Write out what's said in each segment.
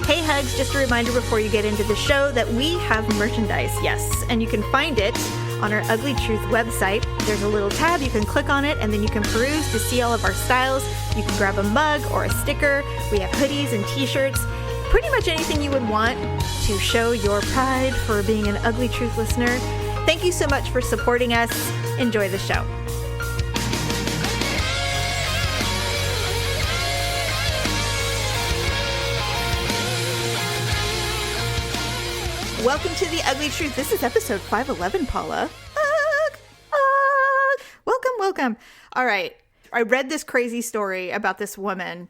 Hey Hugs, just a reminder before you get into the show that we have merchandise, yes, and you can find it on our Ugly Truth website. There's a little tab, you can click on it, and then you can peruse to see all of our styles. You can grab a mug or a sticker. We have hoodies and t-shirts, pretty much anything you would want to show your pride for being an Ugly Truth listener. Thank you so much for supporting us. Enjoy the show. Welcome to the Ugly Truth. This is episode 511, Paula. Welcome. All right. I read this crazy story about this woman,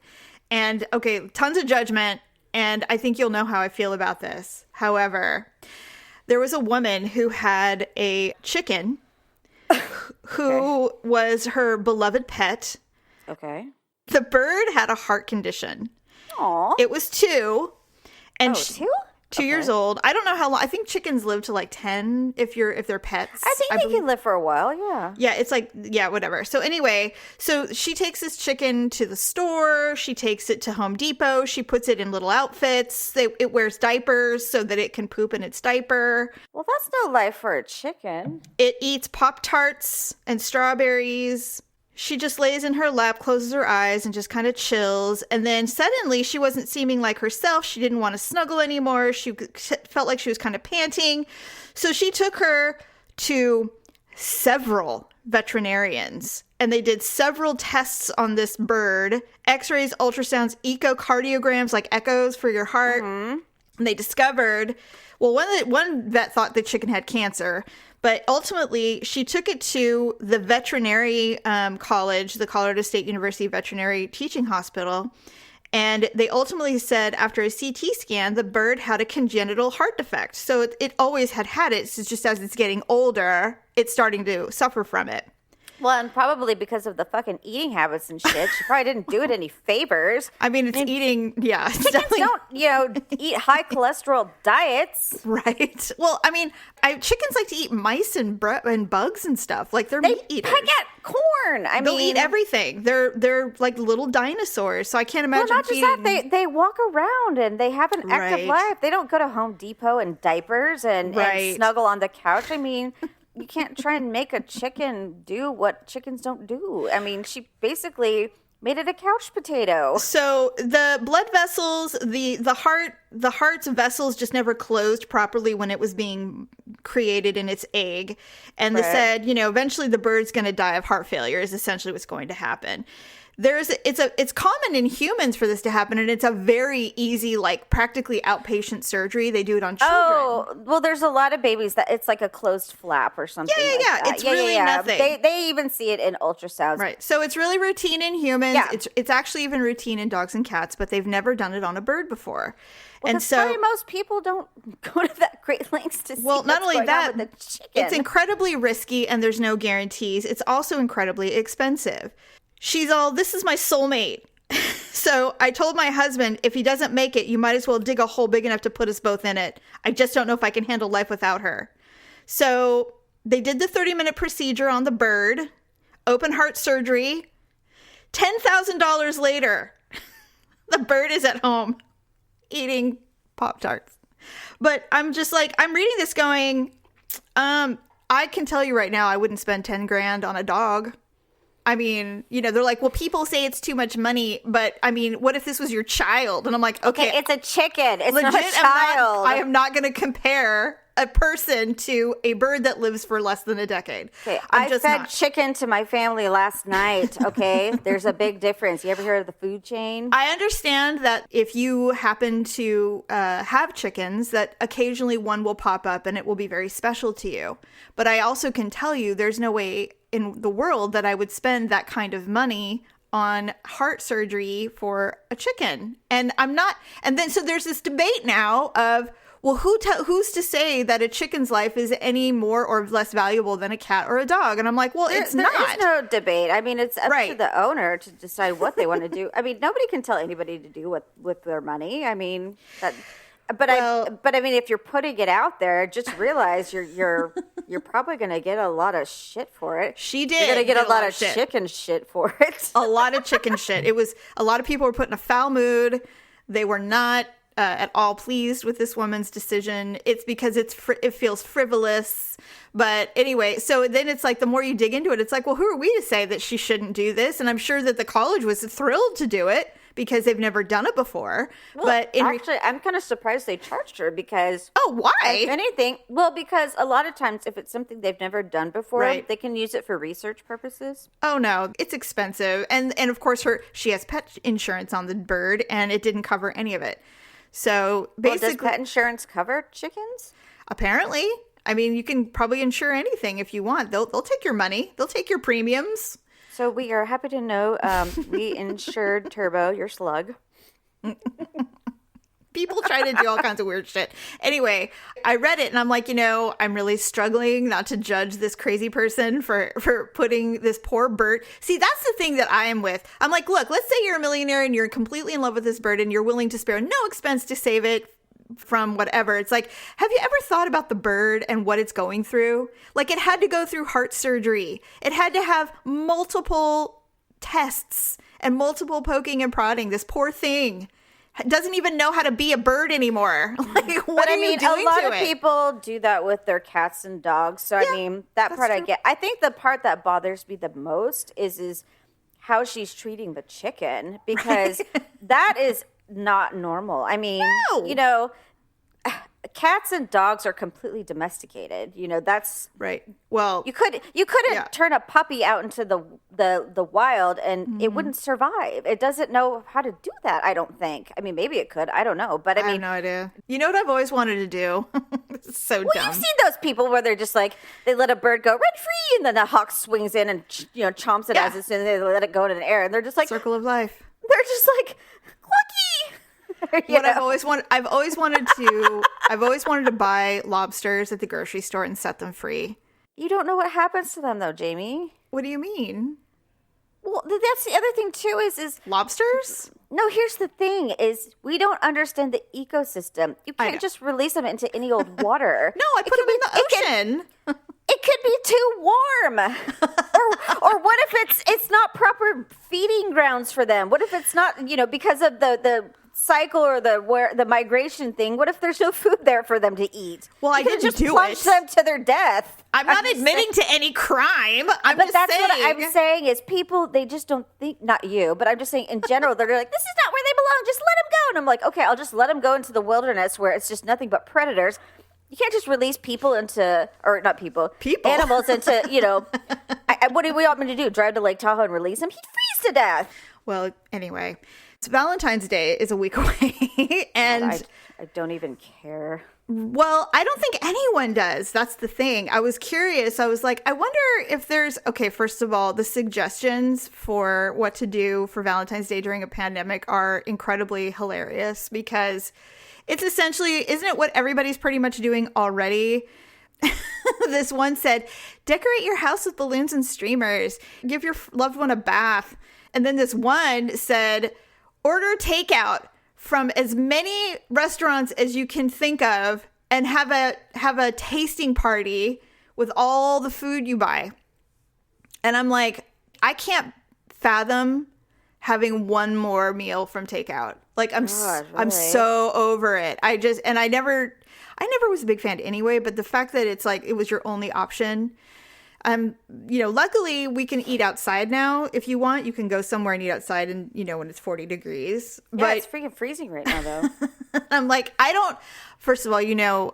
and okay, tons of judgment, and I think you'll know how I feel about this. However, there was a woman who had a chicken who was her beloved pet. Okay. The bird had a heart condition. Aw. It was 2. And 2? 2 years old. I don't know how long. I think chickens live to like 10 if they're pets. I think they can live for a while, yeah. Yeah, it's like, yeah, whatever. So anyway, so she takes this chicken to the store. She takes it to Home Depot. She puts it in little outfits. It wears diapers so that it can poop in its diaper. Well, that's no life for a chicken. It eats Pop-Tarts and strawberries. She just lays in her lap, closes her eyes, and just kind of chills. And then suddenly she wasn't seeming like herself. She didn't want to snuggle anymore. She felt like she was kind of panting. So she took her to several veterinarians. And they did several tests on this bird. X-rays, ultrasounds, echocardiograms, like echoes for your heart. Mm-hmm. And they discovered, well, one vet thought the chicken had cancer. But ultimately, she took it to the veterinary college, the Colorado State University Veterinary Teaching Hospital. And they ultimately said after a CT scan, the bird had a congenital heart defect. So it always had it. It's just as it's getting older, it's starting to suffer from it. Well, and probably because of the fucking eating habits and shit. She probably didn't do it any favors. I mean, eating, yeah. Chickens don't, eat high cholesterol diets. Right. Well, I mean, chickens like to eat mice and bugs and stuff. Like, they're meat eaters. They get corn. They'll eat everything. They're like little dinosaurs. So I can't imagine. Well, not just that. They walk around and they have an active life. They don't go to Home Depot in diapers and snuggle on the couch. I mean... You can't try and make a chicken do what chickens don't do. I mean, she basically made it a couch potato. So the blood vessels, the heart's vessels just never closed properly when it was being created in its egg. And they said, eventually the bird's going to die of heart failure is essentially what's going to happen. It's common in humans for this to happen, and it's a very easy, like practically outpatient surgery. They do it on children. Oh, well, there's a lot of babies that it's like a closed flap or something. Yeah. It's really nothing. They even see it in ultrasounds. Right. So it's really routine in humans. Yeah. It's actually even routine in dogs and cats, but they've never done it on a bird before. Well, and so most people don't go to that great lengths to see what's not only that, with the chicken. It's incredibly risky, and there's no guarantees. It's also incredibly expensive. She's all, this is my soulmate. So I told my husband, if he doesn't make it, you might as well dig a hole big enough to put us both in it. I just don't know if I can handle life without her. So they did the 30-minute procedure on the bird, open heart surgery. $10,000 later, the bird is at home eating Pop-Tarts. But I'm just like, I'm reading this going, I can tell you right now, I wouldn't spend 10 grand on a dog. I mean, they're like, well, people say it's too much money, but I mean, what if this was your child? And I'm like, okay, it's a chicken. It's legit, not a child. I am not going to compare a person to a bird that lives for less than a decade. Okay, I fed chicken to my family last night. Okay, there's a big difference. You ever heard of the food chain? I understand that if you happen to have chickens, that occasionally one will pop up and it will be very special to you. But I also can tell you there's no way in the world that I would spend that kind of money on heart surgery for a chicken. And I'm not, and then so there's this debate now of, well, who's to say that a chicken's life is any more or less valuable than a cat or a dog? And I'm like, well, it's not. There's no debate. I mean, it's up to the owner to decide what they want to do. I mean, nobody can tell anybody to do with their money. I mean, but I mean, if you're putting it out there, just realize you're probably going to get a lot of shit for it. She did. You're going to get a lot of chicken shit for it. A lot of chicken shit. It was a lot of people were put in a foul mood. They were not at all pleased with this woman's decision. It's because it feels frivolous. But anyway, so then it's like the more you dig into it, it's like, well, who are we to say that she shouldn't do this? And I'm sure that the college was thrilled to do it because they've never done it before. Well, but actually, I'm kind of surprised they charged her because... Oh, why? If anything, well, because a lot of times if it's something they've never done before, right, they can use it for research purposes. Oh, no, it's expensive. And of course, she has pet insurance on the bird, and it didn't cover any of it. So basically... Well, does pet insurance cover chickens? Apparently. I mean, you can probably insure anything if you want. They'll take your money. They'll take your premiums. So we are happy to know we insured Turbo, your slug. People try to do all kinds of weird shit. Anyway, I read it and I'm like, I'm really struggling not to judge this crazy person for putting this poor bird. See, that's the thing that I am with. I'm like, look, let's say you're a millionaire and you're completely in love with this bird and you're willing to spare no expense to save it from whatever. It's like, have you ever thought about the bird and what it's going through? Like, it had to go through heart surgery. It had to have multiple tests and multiple poking and prodding. This poor thing doesn't even know how to be a bird anymore. Like, what are you doing to it? A lot of people do that with their cats and dogs. So, I mean, that part I get. I think the part that bothers me the most is how she's treating the chicken, because that is not normal. I mean, cats and dogs are completely domesticated. That's right. Well, you couldn't turn a puppy out into the wild and it wouldn't survive. It doesn't know how to do that, I don't think. I mean, maybe it could. I don't know. But I mean, have no idea. You know what I've always wanted to do? It's so dumb. You've seen those people where they're just like, they let a bird go run free, and then the hawk swings in and chomps it as soon as they let it go into the air, and they're just like circle of life. They're just like, lucky. I've always wanted to buy lobsters at the grocery store and set them free. You don't know what happens to them though, Jamie. What do you mean? Well, that's the other thing too is lobsters? No, here's the thing is we don't understand the ecosystem. You can't just release them into any old water. No, I put them in the ocean. It could be too warm. or what if it's not proper feeding grounds for them? What if it's not, because of the cycle or the migration thing, what if there's no food there for them to eat? Well, I didn't just do plunge it. them to their death. I'm not admitting to any crime. What I'm saying is people, they just don't think, not you, but I'm just saying in general, they're like, this is not where they belong. Just let them go. And I'm like, okay, I'll just let them go into the wilderness where it's just nothing but predators. You can't just release people into, or not people, animals into, what do we want me to do? Drive to Lake Tahoe and release them? He'd freeze to death. Well, anyway, so Valentine's Day is a week away. And I don't even care. Well, I don't think anyone does. That's the thing. I was curious. I was like, I wonder if there's, okay, first of all, the suggestions for what to do for Valentine's Day during a pandemic are incredibly hilarious because it's essentially, isn't it what everybody's pretty much doing already? This one said, decorate your house with balloons and streamers. Give your loved one a bath. And then this one said, order takeout from as many restaurants as you can think of and have a tasting party with all the food you buy. And I'm like, I can't fathom having one more meal from takeout. Like I'm so over it. I never was a big fan anyway, but the fact that it's like it was your only option. Luckily we can eat outside now. If you want, you can go somewhere and eat outside and when it's 40 degrees. Yeah, but it's freaking freezing right now though. I'm like, first of all,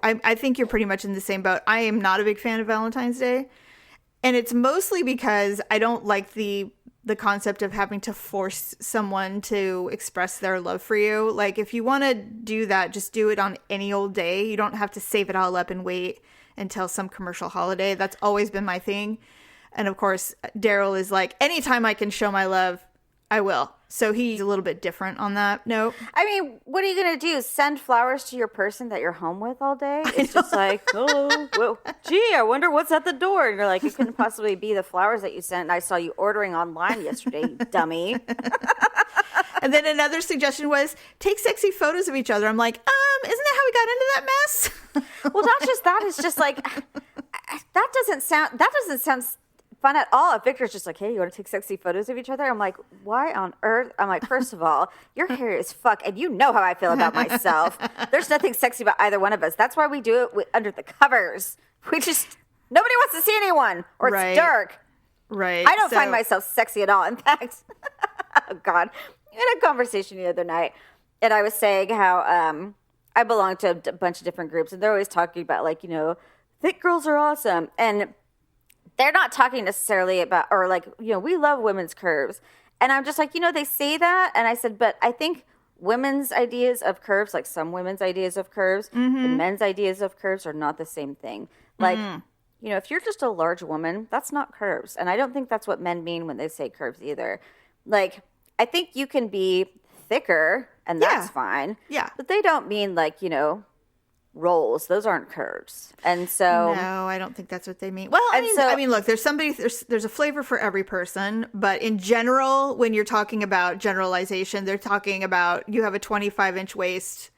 I think you're pretty much in the same boat. I am not a big fan of Valentine's Day. And it's mostly because I don't like the concept of having to force someone to express their love for you. Like, if you want to do that, just do it on any old day. You don't have to save it all up and wait until some commercial holiday. That's always been my thing. And of course, Daryl is like, anytime I can show my love, I will. So he's a little bit different on that note. I mean, what are you going to do? Send flowers to your person that you're home with all day? It's just like, oh, well, gee, I wonder what's at the door. And you're like, it couldn't possibly be the flowers that you sent. And I saw you ordering online yesterday, you dummy. And then another suggestion was take sexy photos of each other. I'm like, isn't that how we got into that mess? Well, not just that. It's just like, that doesn't sound fun at all. If Victor's just like, hey, you want to take sexy photos of each other? I'm like, why on earth? I'm like, first of all, your hair is fuck, and you know how I feel about myself. There's nothing sexy about either one of us. That's why we do it under the covers. Nobody wants to see anyone, or it's dark. Right. I don't find myself sexy at all. In fact, oh God, we had a conversation the other night, and I was saying how I belong to a bunch of different groups, and they're always talking about, like, thick girls are awesome. And they're not talking necessarily about, or like, we love women's curves. And I'm just like, they say that. And I said, but I think women's ideas of curves, like some women's ideas of curves and men's ideas of curves are not the same thing. Like, if you're just a large woman, that's not curves. And I don't think that's what men mean when they say curves either. Like, I think you can be thicker and that's fine. Yeah. But they don't mean like, rolls. Those aren't curves. And so no, I don't think that's what they mean. Well, I mean, look, there's a flavor for every person, but in general, when you're talking about generalization, they're talking about you have a 25-inch waist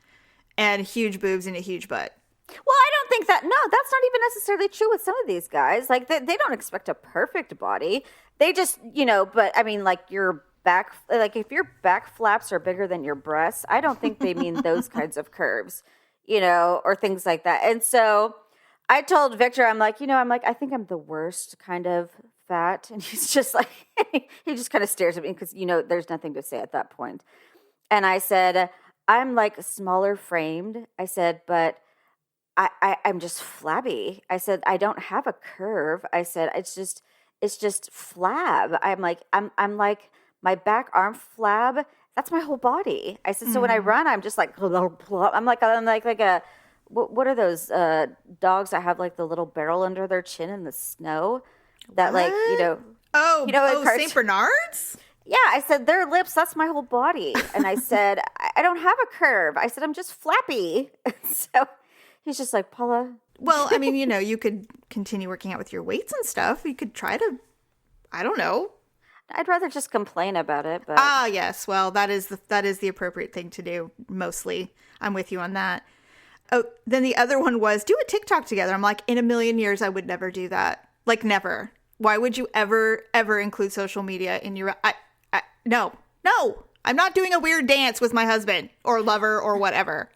and huge boobs and a huge butt. Well, I don't think that's not even necessarily true with some of these guys. Like, they don't expect a perfect body. They just, but I mean, like, your back, like, if your back flaps are bigger than your breasts, I don't think they mean those kinds of curves, or things like that. And so I told Victor, I'm like, I think I'm the worst kind of fat. And he's just like, he just kind of stares at me because, there's nothing to say at that point. And I said, I'm like smaller framed. I said, but I'm just flabby. I said, I don't have a curve. I said, it's just flab. I'm like my back arm flab. That's my whole body. I said, so when I run, I'm just like, I'm like a, what are those dogs that have like the little barrel under their chin in the snow? That what? St. Bernards? Yeah, I said, their lips, that's my whole body. And I said, I don't have a curve. I said, I'm just flappy. So he's just like, Paula. Well, I mean, you could continue working out with your weights and stuff. You could try to, I don't know. I'd rather just complain about it. But yes. Well, that is the appropriate thing to do, mostly. I'm with you on that. Oh, then the other one was do a TikTok together. I'm like, in a million years, I would never do that. Like, never. Why would you ever include social media in your... No. I'm not doing a weird dance with my husband or lover or whatever.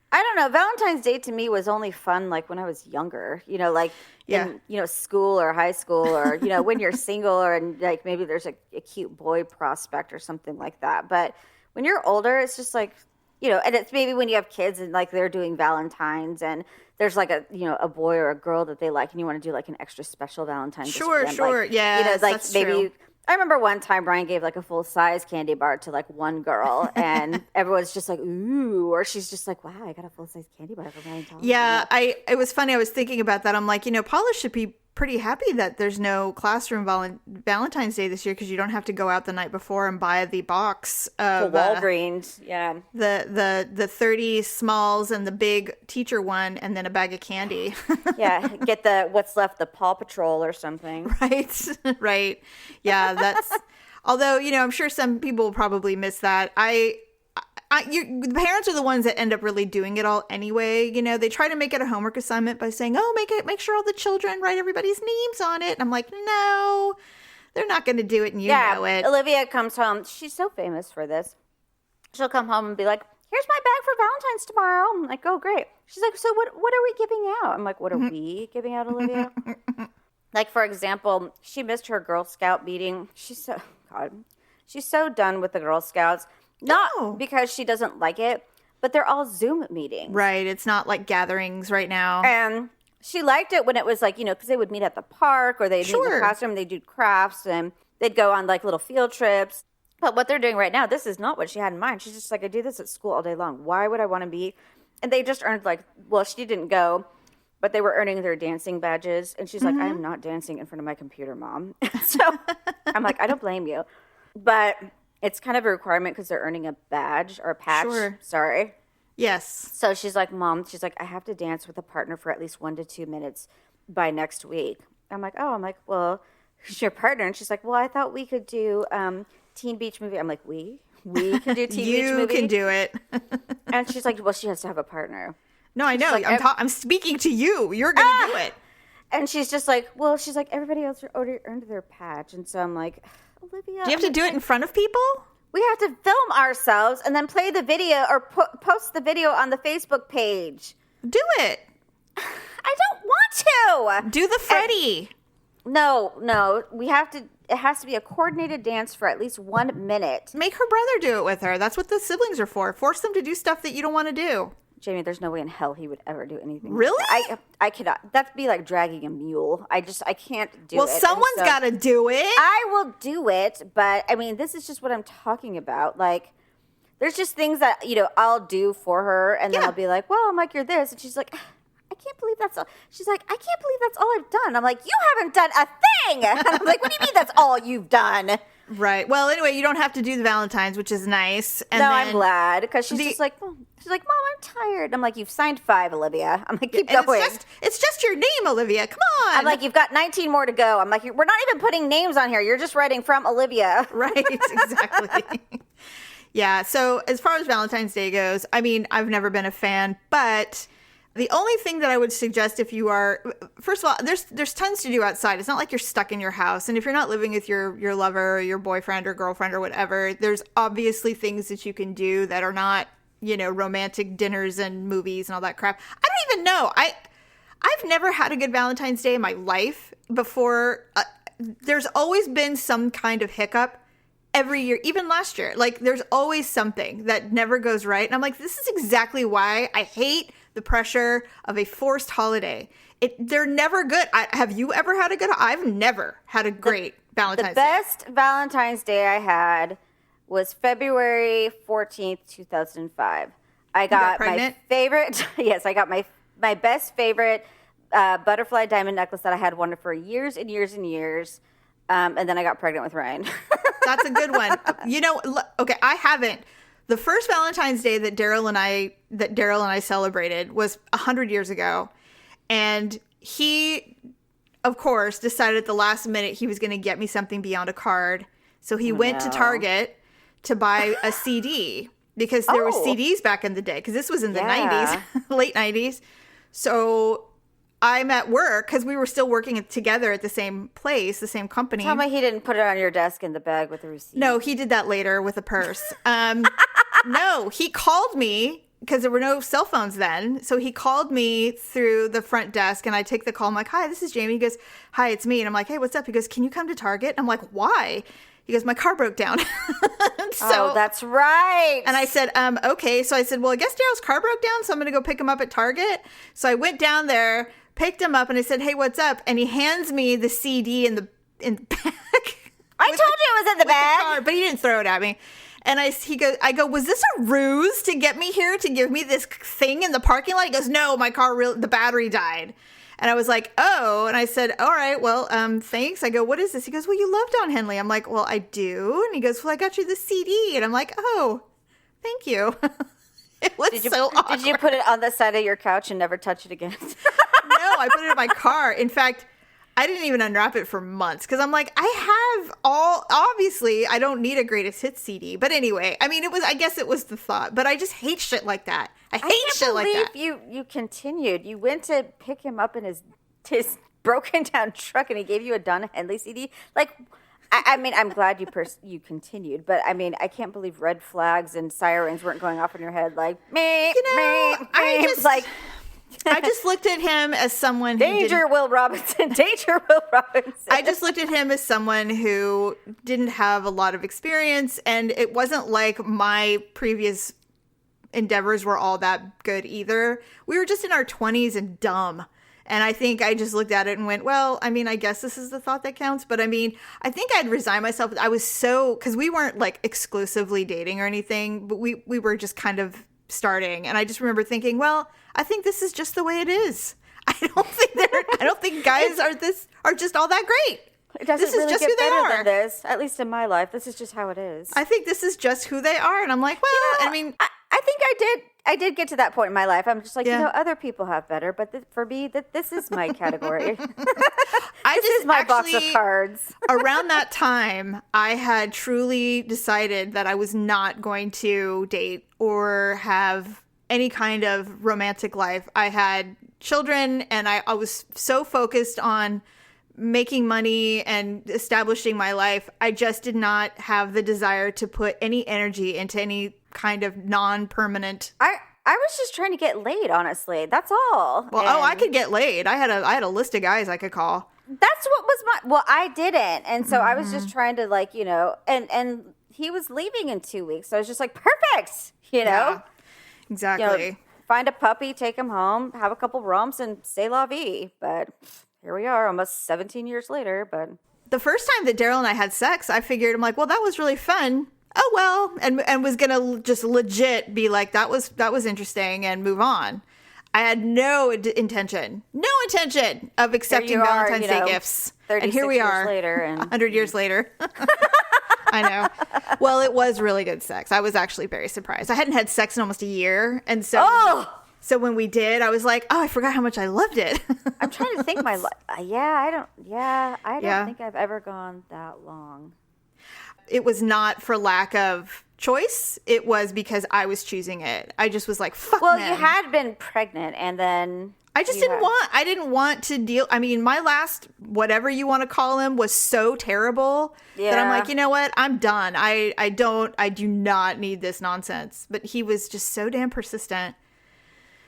I don't know. Valentine's Day to me was only fun like when I was younger, in school or high school or, when you're single or like maybe there's a cute boy prospect or something like that. But when you're older, it's just like, and it's maybe when you have kids and like they're doing Valentines and there's like a boy or a girl that they like and you want to do like an extra special Valentine. Sure. Like, yeah. Like maybe true. I remember one time Brian gave like a full-size candy bar to like one girl and everyone's just like, ooh, or she's just like, wow, I got a full-size candy bar for Valentine's. Yeah, it was funny. I was thinking about that. I'm like, Paula should be pretty happy that there's no classroom Valentine's Day this year because you don't have to go out the night before and buy the box of Walgreens. Yeah. The 30 smalls and the big teacher one and then a bag of candy. Yeah, get what's left, the Paw Patrol or something. Right. Yeah, that's although, I'm sure some people will probably miss that. The parents are the ones that end up really doing it all anyway. They try to make it a homework assignment by saying, make sure all the children write everybody's names on it. And I'm like, no, they're not going to do it. And you know it. Olivia comes home. She's so famous for this. She'll come home and be like, here's my bag for Valentine's tomorrow. I'm like, oh, great. She's like, so what are we giving out? I'm like, what are we giving out, Olivia? Like, for example, she missed her Girl Scout meeting. She's so done with the Girl Scouts. Not because she doesn't like it, but they're all Zoom meetings. Right. It's not like gatherings right now. And she liked it when it was like, because they would meet at the park or they'd meet in the classroom, they'd do crafts and they'd go on like little field trips. But what they're doing right now, this is not what she had in mind. She's just like, I do this at school all day long. Why would I want to be? And they just earned she didn't go, but they were earning their dancing badges. And she's like, I am not dancing in front of my computer, Mom. So I'm like, I don't blame you. But it's kind of a requirement because they're earning a badge or a patch. Sure. Sorry. Yes. So she's like, Mom, I have to dance with a partner for at least 1 to 2 minutes by next week. I'm like, well, who's your partner? And she's like, well, I thought we could do Teen Beach Movie. I'm like, we can do Teen Beach Movie? You can do it. And she's like, well, she has to have a partner. No, I know. Like, I'm speaking to you. You're going to do it. And she's just like, well, she's like, everybody else already earned their patch. And so I'm like, Olivia. Do you have to do it in front of people? We have to film ourselves and then play the video or post the video on the Facebook page. Do it. I don't want to. Do the Freddie. No. We have to. It has to be a coordinated dance for at least 1 minute. Make her brother do it with her. That's what the siblings are for. Force them to do stuff that you don't want to do. Jamie, there's no way in hell he would ever do anything. Really? Like I cannot. That'd be like dragging a mule. I can't do it. Well, someone's got to do it. I will do it, but I mean, this is just what I'm talking about. Like, there's just things that, I'll do for her, and then I'll be like, well, I'm like, you're this. And she's like, I can't believe that's all. She's like, I can't believe that's all I've done. I'm like, you haven't done a thing. And I'm like, what do you mean that's all you've done? Right. Well, anyway, you don't have to do the Valentines, which is nice. And I'm glad, because she's just like, Mom, I'm tired. I'm like, you've signed 5, Olivia. I'm like, keep going. It's just your name, Olivia. Come on. I'm like, you've got 19 more to go. I'm like, we're not even putting names on here. You're just writing from Olivia. Right. Exactly. Yeah. So as far as Valentine's Day goes, I mean, I've never been a fan, but the only thing that I would suggest if you are, first of all, there's tons to do outside. It's not like you're stuck in your house. And if you're not living with your lover or your boyfriend or girlfriend or whatever, there's obviously things that you can do that are not, romantic dinners and movies and all that crap. I don't even know. I've never had a good Valentine's Day in my life before. There's always been some kind of hiccup every year, even last year. Like, there's always something that never goes right. And I'm like, this is exactly why I hate the pressure of a forced holiday. They're never good. Have you ever had a good? I've never had a great Valentine's Day. The best Valentine's Day I had was February 14th, 2005. I got my favorite. Yes, I got my best favorite butterfly diamond necklace that I had wanted for years and years and years. And then I got pregnant with Ryan. That's a good one. Okay, I haven't. The first Valentine's Day that Daryl and I celebrated was 100 years ago. And he, of course, decided at the last minute he was going to get me something beyond a card. So he went to Target to buy a CD, because there were CDs back in the day, because this was in the 90s, late 90s. So I'm at work, because we were still working together at the same place, the same company. Tell me he didn't put it on your desk in the bag with the receipt. No, he did that later with a purse. No, he called me, because there were no cell phones then. So he called me through the front desk, and I take the call. I'm like, hi, this is Jamie. He goes, hi, it's me. And I'm like, hey, what's up? He goes, can you come to Target? I'm like, why? He goes, my car broke down. So that's right. And I said, okay. So I said, well, I guess Daryl's car broke down, so I'm going to go pick him up at Target. So I went down there, picked him up, and I said, hey, what's up? And he hands me the CD in the bag. I told you it was in the bag. Car, but he didn't throw it at me. And I go, was this a ruse to get me here, to give me this thing in the parking lot? He goes, no, my car, the battery died. And I was like, oh. And I said, all right, well, thanks. I go, what is this? He goes, well, you love Don Henley. I'm like, well, I do. And he goes, well, I got you the CD. And I'm like, oh, thank you. It was so awkward. Did you put it on the side of your couch and never touch it again? No, I put it in my car. In fact, I didn't even unwrap it for months, because I'm like, obviously, I don't need a greatest hits CD. But anyway, I mean, I guess it was the thought. But I just hate shit like that. I hate shit like that. I can't believe you continued. You went to pick him up in his broken down truck, and he gave you a Don Henley CD. Like, I mean, I'm glad you continued, but I mean, I can't believe red flags and sirens weren't going off in your head. Like, I just looked at him as someone Danger, Will Robinson. Danger, Will Robinson. I just looked at him as someone who didn't have a lot of experience, and it wasn't like my previous endeavors were all that good either. We were just in our 20s and dumb. And I think I just looked at it and went, well, I mean, I guess this is the thought that counts. But I mean, I think I'd resigned myself. I was because we weren't like exclusively dating or anything, but we were just kind of starting. And I just remember thinking, well, I think this is just the way it is. I don't think guys are just all that great. It doesn't really just get better than this. At least in my life, this is just how it is. I think this is just who they are. And I'm like, well, I mean, I think I did get to that point in my life. I'm just like, other people have better, but for me, this is my category. This is my box of cards. Around that time, I had truly decided that I was not going to date or have any kind of romantic life. I had children, and I was so focused on making money and establishing my life. I just did not have the desire to put any energy into any kind of non-permanent. I was just trying to get laid, honestly. That's all. Well, I could get laid. I had a list of guys I could call. That's what was I didn't. And so I was just trying to, like, you know, and he was leaving in 2 weeks. So I was just like, perfect, you know? Yeah, exactly. You know, find a puppy, take him home, have a couple romps, and say la vie. But here we are, almost 17 years later. But the first time that Daryl and I had sex, I figured, I'm like, well, that was really fun. Oh, well, and was going to just legit be like, that was interesting and move on. I had no intention of accepting Valentine's Day gifts. And here we are, later, and 100 years later. I know. Well, it was really good sex. I was actually very surprised. I hadn't had sex in almost a year. And so, so when we did, I was like, oh, I forgot how much I loved it. I'm trying to think I don't think I've ever gone that long. It was not for lack of choice. It was because I was choosing it. I just was like, fuck Well, men. you had been pregnant, and then I didn't want to deal. I mean, my last, whatever you want to call him, was so terrible that I'm like, you know what? I'm done. I do not need this nonsense. But he was just so damn persistent.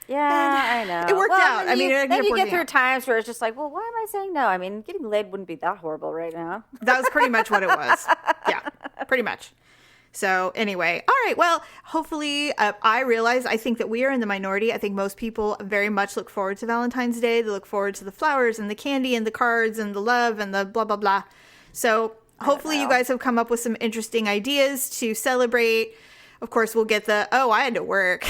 Yeah, and I know. It worked out. Then you get through times where it's just like, well, why am I saying no? I mean, getting laid wouldn't be that horrible right now. That was pretty much what it was. Yeah, pretty much. So anyway, all right. Well, hopefully I think that we are in the minority. I think most people very much look forward to Valentine's Day. They look forward to the flowers and the candy and the cards and the love and the blah, blah, blah. So hopefully you guys have come up with some interesting ideas to celebrate. Of course, we'll get I had to work.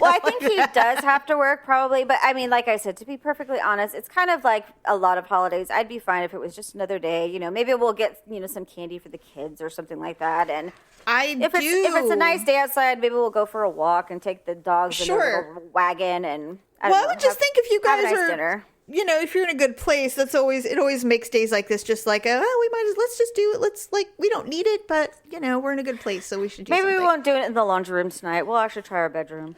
Well, I think he does have to work probably. But I mean, like I said, to be perfectly honest, it's kind of like a lot of holidays. I'd be fine if it was just another day. You know, maybe we'll get, you know, some candy for the kids or something like that. And if it's a nice day outside, maybe we'll go for a walk and take the dogs in a little wagon. And I would just think if you guys have a nice dinner. You know, if you're in a good place, it always makes days like this just like, let's just do it. We don't need it, but, you know, we're in a good place, so we should do something. Maybe we won't do it in the laundry room tonight. We'll actually try our bedroom.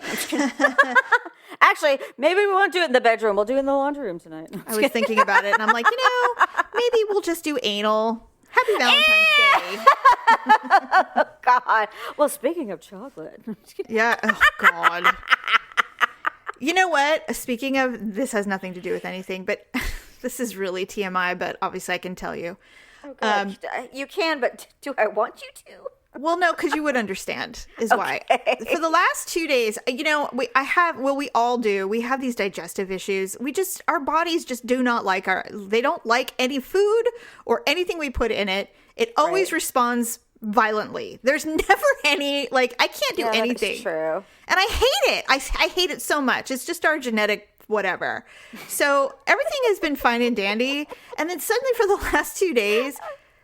Actually, maybe we won't do it in the bedroom. We'll do it in the laundry room tonight. I was thinking about it, and I'm like, you know, maybe we'll just do anal. Happy Valentine's Day. Oh, God. Well, speaking of chocolate. Yeah. Oh, God. You know what? Speaking of, this has nothing to do with anything, but this is really TMI, but obviously I can tell you. Oh, God. You can, but do I want you to? Well, no, because you would understand is why. For the last 2 days, you know, we all do. We have these digestive issues. Our bodies just do not like they don't like any food or anything we put in it. It always responds violently. There's never any, I can't do anything. That's true. And I hate it. I hate it so much. It's just our genetic whatever. So everything has been fine and dandy. And then suddenly for the last 2 days,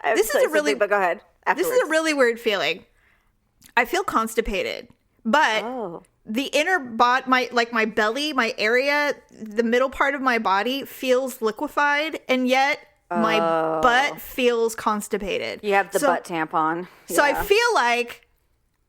but go ahead. Afterwards. This is a really weird feeling. I feel constipated, but the inner my belly, my area, the middle part of my body feels liquefied, and yet my butt feels constipated. You have the butt tampon. Yeah. So I feel like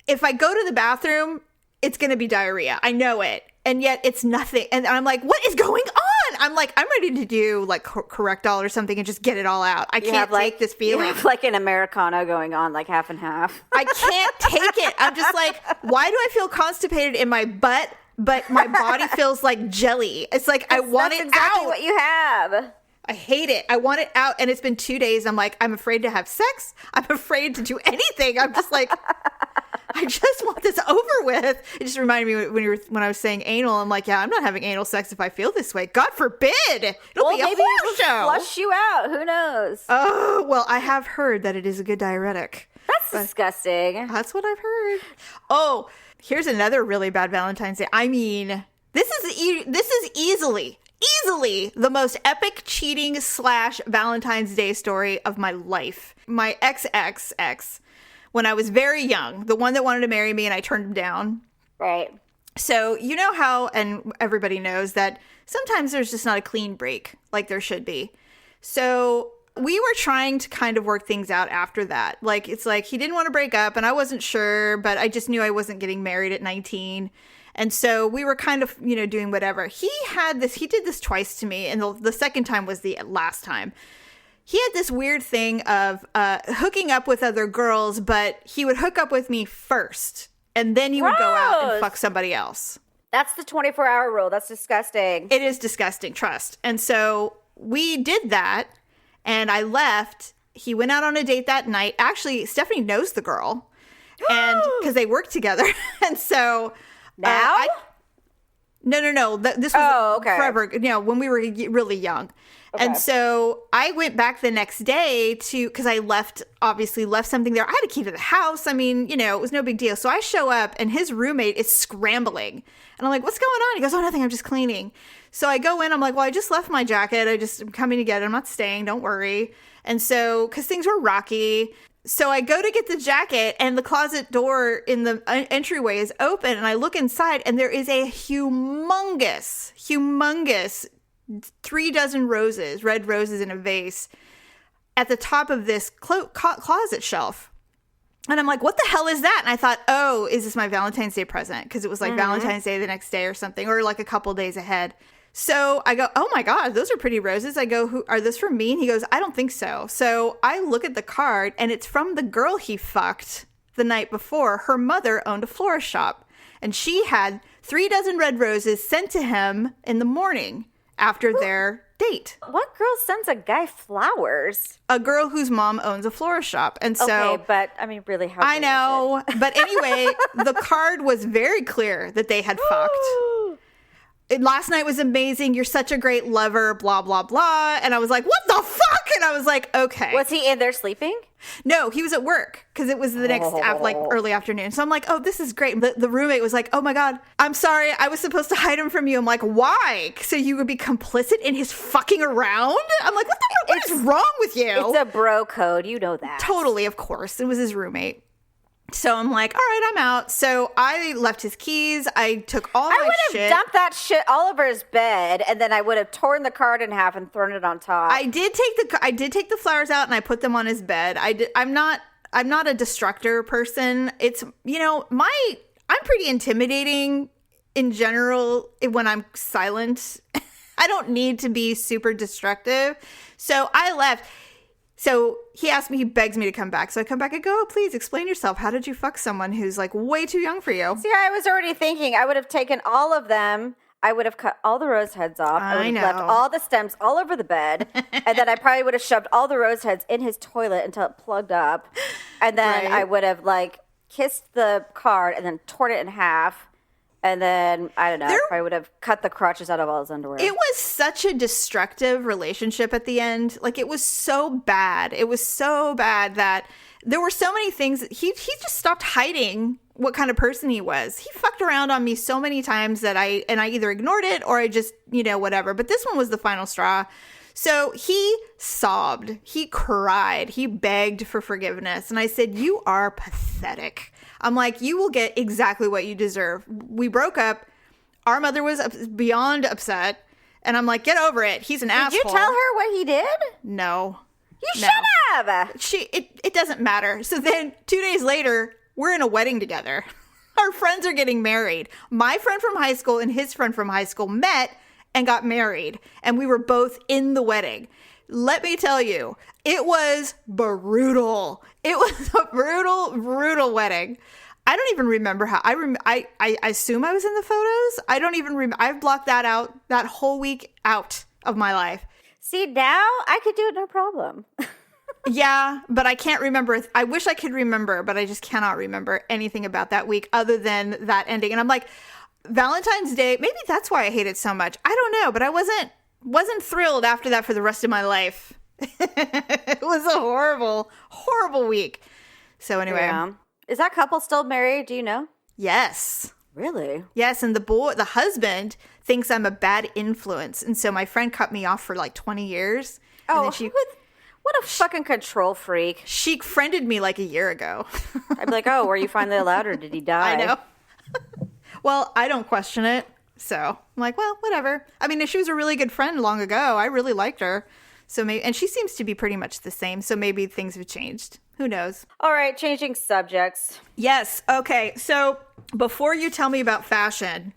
if I go to the bathroom, it's going to be diarrhea. I know it. And yet it's nothing. And I'm like, what is going on? I'm ready to do Correctol or something and just get it all out. I can't take this feeling. You have an Americano going on, half and half. I can't take it. I'm just like, why do I feel constipated in my butt, but my body feels like jelly? It's like, I want it exactly out. What you have. I hate it. I want it out. And it's been 2 days. I'm like, I'm afraid to have sex. I'm afraid to do anything. I'm just like, I just want this over with. It just reminded me when I was saying anal. I'm like, yeah, I'm not having anal sex if I feel this way. God forbid. It'll be a horror show. Flush you out. Who knows? Oh, well, I have heard that it is a good diuretic. That's disgusting. That's what I've heard. Oh, here's another really bad Valentine's Day. I mean, this is easily the most epic cheating / Valentine's Day story of my life. My ex, when I was very young, the one that wanted to marry me and I turned him down. Right. So you know how, and everybody knows that sometimes there's just not a clean break like there should be. So we were trying to kind of work things out after that. Like, it's like he didn't want to break up and I wasn't sure, but I just knew I wasn't getting married at 19. And so we were kind of, doing whatever. He did this twice to me, and the second time was the last time. He had this weird thing of hooking up with other girls, but he would hook up with me first, and then he would go out and fuck somebody else. That's the 24-hour rule. That's disgusting. It is disgusting, trust. And so we did that, and I left. He went out on a date that night. Actually, Stephanie knows the girl, and because they work together. And so... Now? No. This was forever, when we were really young. Okay. And so I went back the next day because I left something there. I had a key to the house. I mean, it was no big deal. So I show up and his roommate is scrambling. And I'm like, what's going on? He goes, oh, nothing. I'm just cleaning. So I go in. I'm like, well, I just left my jacket. I'm coming to get it. I'm not staying. Don't worry. And so, because things were rocky. So I go to get the jacket, and the closet door in the entryway is open, and I look inside, and there is a humongous 36 red roses in a vase at the top of this closet shelf. And I'm like, what the hell is that? And I thought, oh, is this my Valentine's Day present? Because it was like Valentine's Day the next day or something, or like a couple days ahead. So I go, oh my God, those are pretty roses. I go, who are those for me? And he goes, I don't think so. So I look at the card, and it's from the girl he fucked the night before. Her mother owned a florist shop, and she had 36 red roses sent to him in the morning after their date. What girl sends a guy flowers? A girl whose mom owns a florist shop. And so, okay, but I mean, really, how I know. But anyway, the card was very clear that they had fucked. Last night was amazing. You're such a great lover, blah, blah, blah. And I was like, what the fuck? And I was like, okay. Was he in there sleeping? No, he was at work because it was the next, early afternoon. So I'm like, oh, this is great. The roommate was like, oh my God, I'm sorry. I was supposed to hide him from you. I'm like, why? So you would be complicit in his fucking around? I'm like, what is wrong with you? It's a bro code. You know that. Totally, of course. It was his roommate. So I'm like, all right, I'm out. So I left his keys. I took all my shit. I would have dumped that shit all over his bed, and then I would have torn the card in half and thrown it on top. I did take the flowers out, and I put them on his bed. I'm not a destructor person. It's, I'm pretty intimidating in general when I'm silent. I don't need to be super destructive. So I left. So he begs me to come back. So I come back and go, oh, please explain yourself. How did you fuck someone who's like way too young for you? See, I was already thinking I would have taken all of them. I would have cut all the rose heads off. I would have left all the stems all over the bed. And then I probably would have shoved all the rose heads in his toilet until it plugged up. And then I would have kissed the card and then torn it in half. And then, I don't know, I probably would have cut the crotches out of all his underwear. It was such a destructive relationship at the end. Like, it was so bad. It was so bad that there were so many things. He just stopped hiding what kind of person he was. He fucked around on me so many times that I either ignored it or I just, whatever. But this one was the final straw. So he sobbed. He cried. He begged for forgiveness. And I said, you are pathetic. I'm like, you will get exactly what you deserve. We broke up. Our mother was beyond upset. And I'm like, get over it. He's an asshole. Did you tell her what he did? No. You should have. It doesn't matter. So then 2 days later, we're in a wedding together. Our friends are getting married. My friend from high school and his friend from high school met and got married. And we were both in the wedding. Let me tell you, it was brutal. It was a brutal wedding. I don't even remember how. I assume I was in the photos. I don't even remember. I've blocked that out, that whole week out of my life. See, now I could do it no problem. Yeah, but I can't remember. I wish I could remember, but I just cannot remember anything about that week other than that ending. And I'm like, Valentine's Day, maybe that's why I hate it so much. I don't know, but I wasn't thrilled after that for the rest of my life. It was a horrible week. So anyway. Yeah. Is that couple still married? Do you know? Yes. Really? Yes, and the husband thinks I'm a bad influence. And so my friend cut me off for like 20 years. Oh, what a fucking control freak. She friended me like a year ago. I'd be like, oh, were you finally allowed or did he die? I know. Well, I don't question it. So I'm like, well, whatever. I mean, she was a really good friend long ago. I really liked her. So maybe, and she seems to be pretty much the same. So maybe things have changed. Who knows? All right, changing subjects. Yes. Okay. So before you tell me about fashion,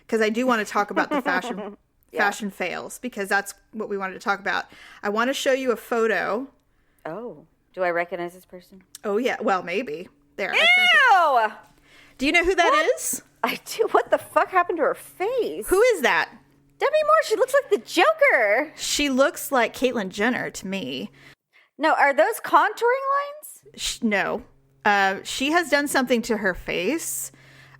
because I do want to talk about the fashion fails, because that's what we wanted to talk about. I want to show you a photo. Oh, do I recognize this person? Oh yeah. Well, maybe. There. Ew! Do you know who that is? I do. What the fuck happened to her face? Who is that? Demi Moore. She looks like the Joker. She looks like Caitlyn Jenner to me. No, are those contouring lines? No. She has done something to her face.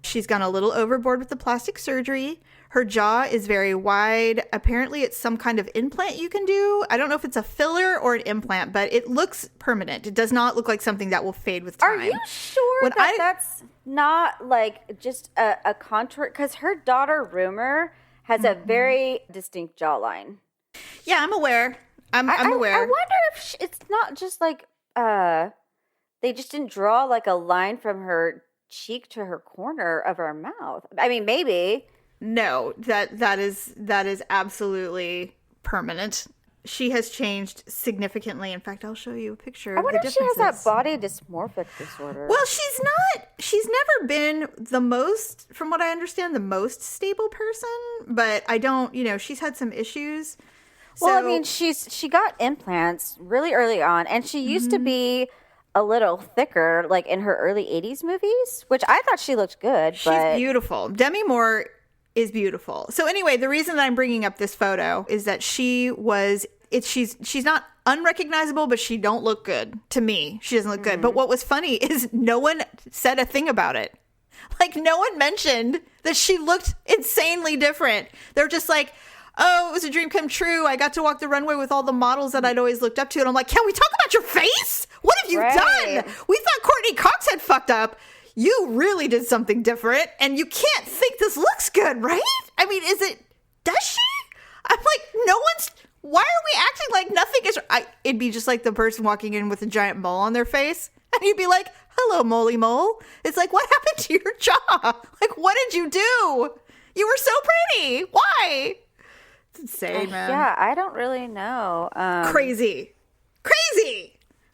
She's gone a little overboard with the plastic surgery. Her jaw is very wide. Apparently, it's some kind of implant you can do. I don't know if it's a filler or an implant, but it looks permanent. It does not look like something that will fade with time. Are you sure that's not like just a contour? Because her daughter, Rumor, has a very distinct jawline. Yeah, I'm aware. I'm aware. I wonder if it's not just like they just didn't draw like a line from her cheek to her corner of her mouth. I mean, maybe. No, that is absolutely permanent. She has changed significantly. In fact, I'll show you a picture. I wonder if she has that body dysmorphic disorder. Well, she's never been the most, from what I understand, the most stable person, but I don't, she's had some issues. Well, I mean, she got implants really early on, and she used to be a little thicker, like in her early 80s movies, which I thought she looked good. She's beautiful. Demi Moore is beautiful. So anyway, the reason that I'm bringing up this photo is that she's not unrecognizable, but she don't look good to me. She doesn't look good. But what was funny is no one said a thing about it. Like, no one mentioned that she looked insanely different. They're just like, oh, it was a dream come true. I got to walk the runway with all the models that I'd always looked up to. And I'm like, can we talk about your face? What have you done? We thought Courtney Cox had fucked up. You really did something different. And you can't think this looks good, right? I mean, does she? I'm like, why are we acting like nothing is, it'd be just like the person walking in with a giant mole on their face. And you'd be like, hello, moley mole. It's like, what happened to your jaw? Like, what did you do? You were so pretty. Why? It's insane, man. Yeah, I don't really know. Crazy.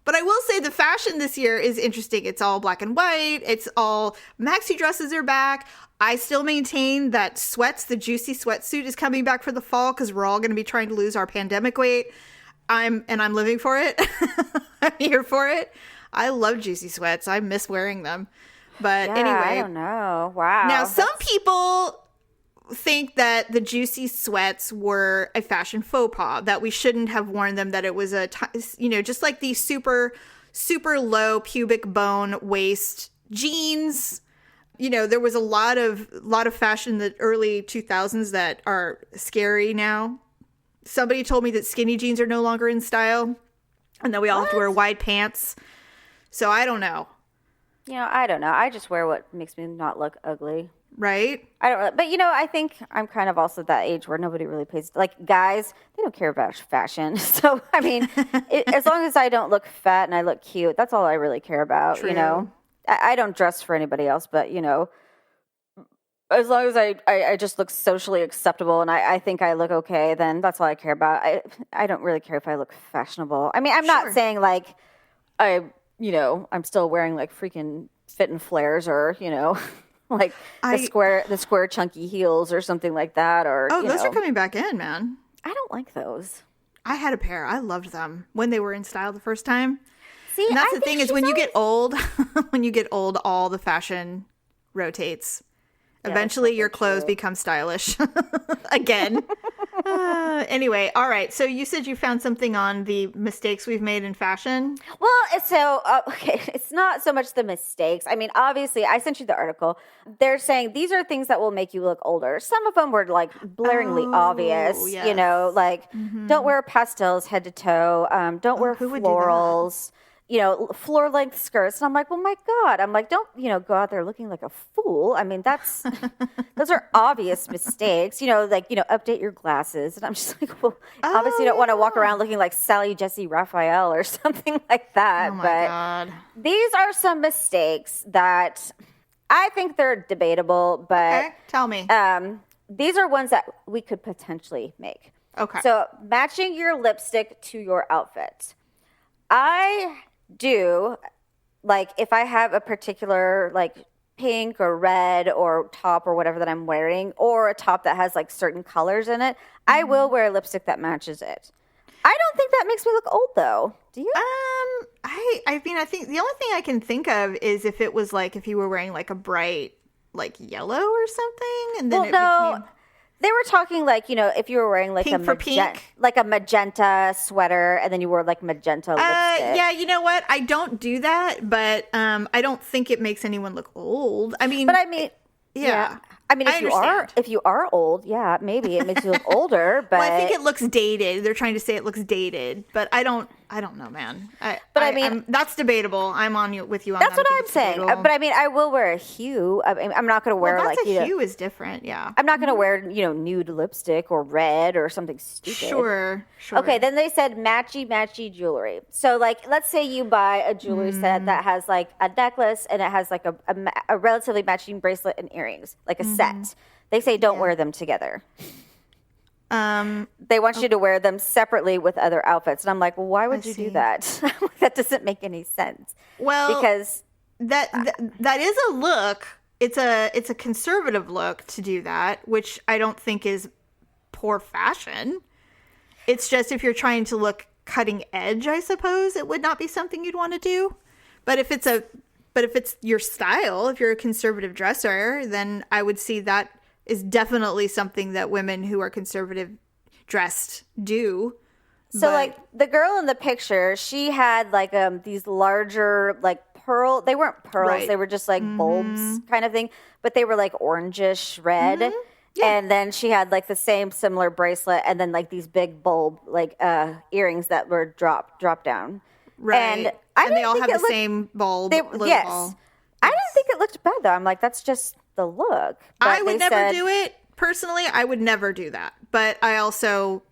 But I will say the fashion this year is interesting. It's all black and white. It's all maxi dresses are back. I still maintain that the juicy sweatsuit is coming back for the fall because we're all going to be trying to lose our pandemic weight. I'm living for it. I'm here for it. I love juicy sweats. I miss wearing them. But anyway. I don't know. Wow. Now, some people think that the juicy sweats were a fashion faux pas, that we shouldn't have worn them, that it was just like these super, super low pubic bone waist jeans. There was a lot of fashion in the early 2000s that are scary now. Somebody told me that skinny jeans are no longer in style and that we all have to wear wide pants. So I don't know. I don't know. I just wear what makes me not look ugly. Right? I don't really, but I think I'm kind of also that age where nobody really pays, like guys, they don't care about fashion. So, I mean, as long as I don't look fat and I look cute, that's all I really care about. True. I don't dress for anybody else, but as long as I just look socially acceptable and I think I look okay, then that's all I care about. I don't really care if I look fashionable. I mean, I'm not saying like I'm still wearing like freaking fit and flares or, like the square chunky heels or something like that. Or those are coming back in, man. I don't like those. I had a pair. I loved them when they were in style the first time. See, and that's the thing is when you get old, all the fashion rotates. Eventually, your clothes become stylish again. Anyway, all right. So you said you found something on the mistakes we've made in fashion? Well, so, okay, it's not so much the mistakes. I mean, obviously, I sent you the article. They're saying these are things that will make you look older. Some of them were, like, blaringly obvious, yes. like, don't wear pastels head to toe. Don't wear florals. Floor-length skirts. And I'm like, well, my God. I'm like, don't, go out there looking like a fool. I mean, those are obvious mistakes. Update your glasses. And I'm just like, well, obviously you don't want to walk around looking like Sally Jesse Raphael or something like that. Oh, my God. These are some mistakes that I think they're debatable, but... Okay, tell me. These are ones that we could potentially make. Okay. So matching your lipstick to your outfit. I do, like, if I have a particular, like, pink or red or top or whatever that I'm wearing, or a top that has, like, certain colors in it, I will wear a lipstick that matches it. I don't think that makes me look old, though. Do you? I mean, I think the only thing I can think of is if it was, like, if you were wearing, like, a bright, like, yellow or something, and then became... They were talking like, you know, if you were wearing like like a magenta sweater and then you wore like magenta lipstick. Yeah, you know what? I don't do that, but I don't think it makes anyone look old. I mean, yeah. I mean, if you are old, yeah, maybe it makes you look older. But well, I think it looks dated. They're trying to say it looks dated, but I don't know, man. That's debatable. I'm with you on that. That's what I'm saying. But I mean, I will wear a hue. I mean, I'm not going to wear hue is different. Yeah, I'm not going to wear nude lipstick or red or something stupid. Sure. Okay, then they said matchy jewelry. So like, let's say you buy a jewelry set that has like a necklace and it has like a relatively matching bracelet and earrings, like a set. They say don't wear them together. They want you to wear them separately with other outfits. And I'm like, well, why would you do that? That doesn't make any sense. Well, because that is a look. It's a conservative look to do that, which I don't think is poor fashion. It's just if you're trying to look cutting edge, I suppose it would not be something you'd want to do. But if it's your style, if you're a conservative dresser, then I would see that is definitely something that women who are conservative dressed do. So like the girl in the picture, she had like these larger like pearl. They weren't pearls. Right. They were just like bulbs kind of thing, but they were like orangish red. Mm-hmm. Yeah. And then she had like the similar bracelet and then like these big bulb like earrings that were drop down. Right. And they all have the same bulb. Yes. Ball. I didn't think it looked bad though. I'm like, that's just the look. But I would never do it. Personally, I would never do that. But I also,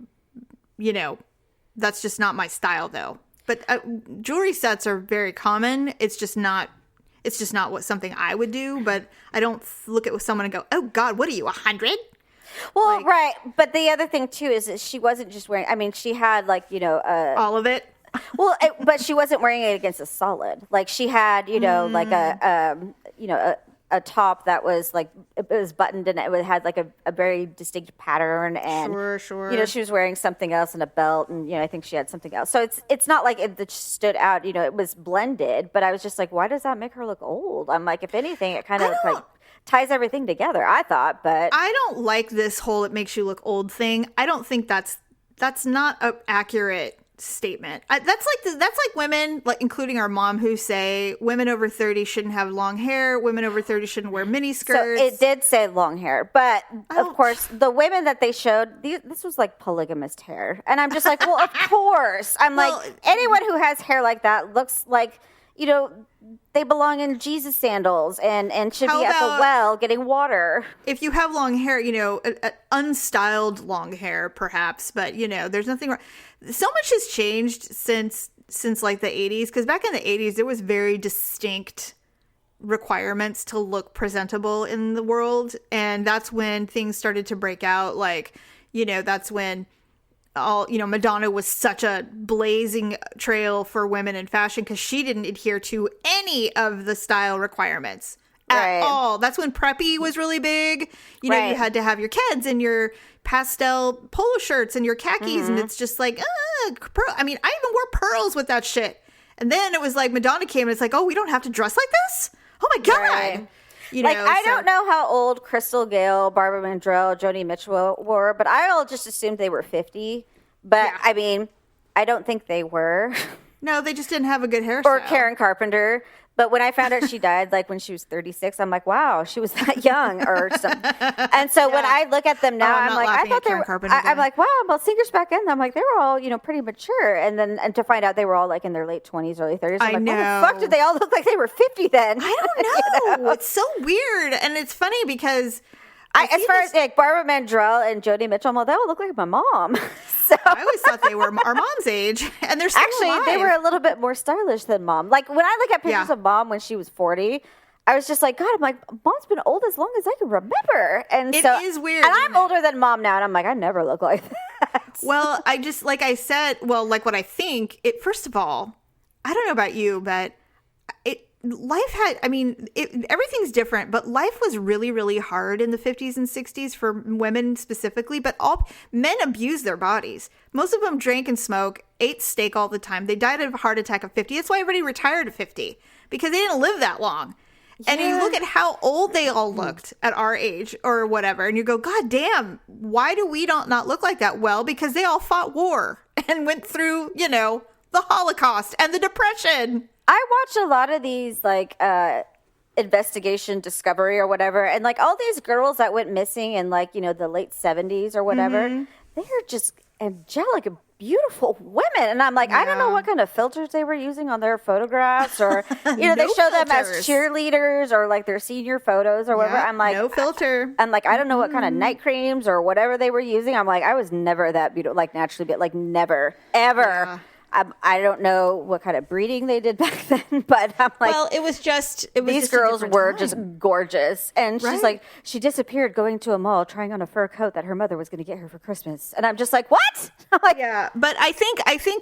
that's just not my style though. But jewelry sets are very common. It's just not something I would do. But I don't look at someone and go, oh God, what are you, 100? Well, right. But the other thing too is that she wasn't just wearing, I mean, she had like, all of it. Well, but she wasn't wearing it against a solid. Like she had, like a top that was like it was buttoned and it had like a very distinct pattern. And sure. She was wearing something else and a belt, and I think she had something else. So it's not like it stood out. It was blended. But I was just like, why does that make her look old? I'm like, if anything, it kind of like ties everything together. I thought, but I don't like this whole "it makes you look old" thing. I don't think that's not an accurate statement. That's like women, like including our mom, who say women over 30 shouldn't have long hair, women over 30 shouldn't wear mini skirts. So it did say long hair, but of course the women that they showed, this was like polygamist hair, and I'm just like, well, of course. I'm like, anyone who has hair like that looks like they belong in Jesus sandals and should be at the well getting water. If you have long hair, unstyled long hair, perhaps, but there's nothing wrong. So much has changed since like the 80s, because back in the 80s there was very distinct requirements to look presentable in the world, and that's when things started to break out. Like, that's when Madonna was such a blazing trail for women in fashion because she didn't adhere to any of the style requirements at all. That's when preppy was really big. You had to have your Keds and your pastel polo shirts and your khakis, and it's just like, I even wore pearls with that shit. And then it was like Madonna came and it's like, oh, we don't have to dress like this? Oh my God. Right. I don't know how old Crystal Gayle, Barbara Mandrell, Joni Mitchell were, but I all just assumed they were 50. But yeah. I mean, I don't think they were. No, they just didn't have a good hairstyle. Or Karen Carpenter. But when I found out she died, like when she was 36, I'm like, wow, she was that young or something. And so when I look at them now, I'm like, I thought they were. I'm like, wow, well, singers back then, I'm like, they were all, pretty mature. And to find out they were all like in their late 20s, early 30s, I'm like, why the fuck did they all look like they were 50 then? I don't know. It's so weird. And it's funny because as far as like Barbara Mandrell and Joni Mitchell, I'm like, they all look like my mom. So I always thought they were our mom's age, and they're still alive. They were a little bit more stylish than mom. Like when I look at pictures of mom when she was 40, I was just like, God, I'm like, mom's been old as long as I can remember. And it is weird. And I'm older than mom now, and I'm like, I never look like that. that. Well, I just, like I said, like what I think, first of all, I don't know about you, but everything's different, but life was really, really hard in the 50s and 60s for women specifically, but all men abused their bodies. Most of them drank and smoked, ate steak all the time. They died of a heart attack at 50. That's why everybody retired at 50, because they didn't live that long. Yeah. And you look at how old they all looked at our age or whatever, and you go, God damn, why do we not look like that? Well, because they all fought war and went through, the Holocaust and the Depression. I watch a lot of these, like, investigation discovery or whatever, and, like, all these girls that went missing in, like, the late 70s or whatever, they are just angelic, beautiful women. And I'm like, I don't know what kind of filters they were using on their photographs, or, they show them as cheerleaders or, like, their senior photos or whatever. I'm like, no filter. I'm like, I don't know what kind of night creams or whatever they were using. I'm like, I was never that beautiful, like, naturally, but, like, never, ever. Yeah. I don't know what kind of breeding they did back then, but I'm like, well, these girls were just gorgeous. And she's like, she disappeared going to a mall trying on a fur coat that her mother was going to get her for Christmas. And I'm just like, what? I'm like, yeah. But I think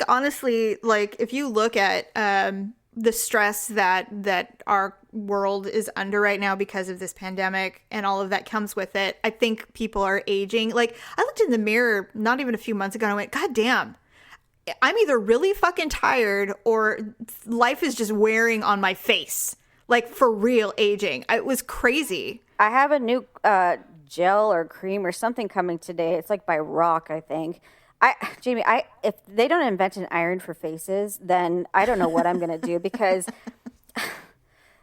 honestly, like, if you look at the stress that our world is under right now because of this pandemic and all of that comes with it, I think people are aging. Like, I looked in the mirror not even a few months ago and I went, God damn. I'm either really fucking tired or life is just wearing on my face. Like, for real, aging. It was crazy. I have a new gel or cream or something coming today. It's like by Rock, I think. Jamie, if they don't invent an iron for faces, then I don't know what I'm going to do because...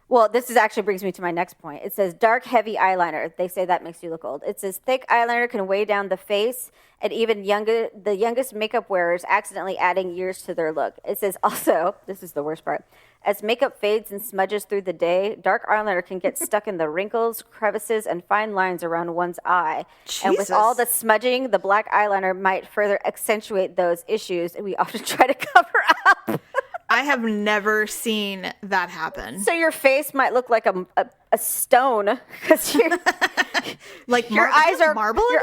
Well, this actually brings me to my next point. It says dark, heavy eyeliner. They say that makes you look old. It says thick eyeliner can weigh down the face, and even the youngest makeup wearers accidentally adding years to their look. It says also, this is the worst part, as makeup fades and smudges through the day, dark eyeliner can get stuck in the wrinkles, crevices, and fine lines around one's eye. Jesus. And with all the smudging, the black eyeliner might further accentuate those issues, and we often try to cover up. I have never seen that happen. So your face might look like a stone because like your eyes are marble. Your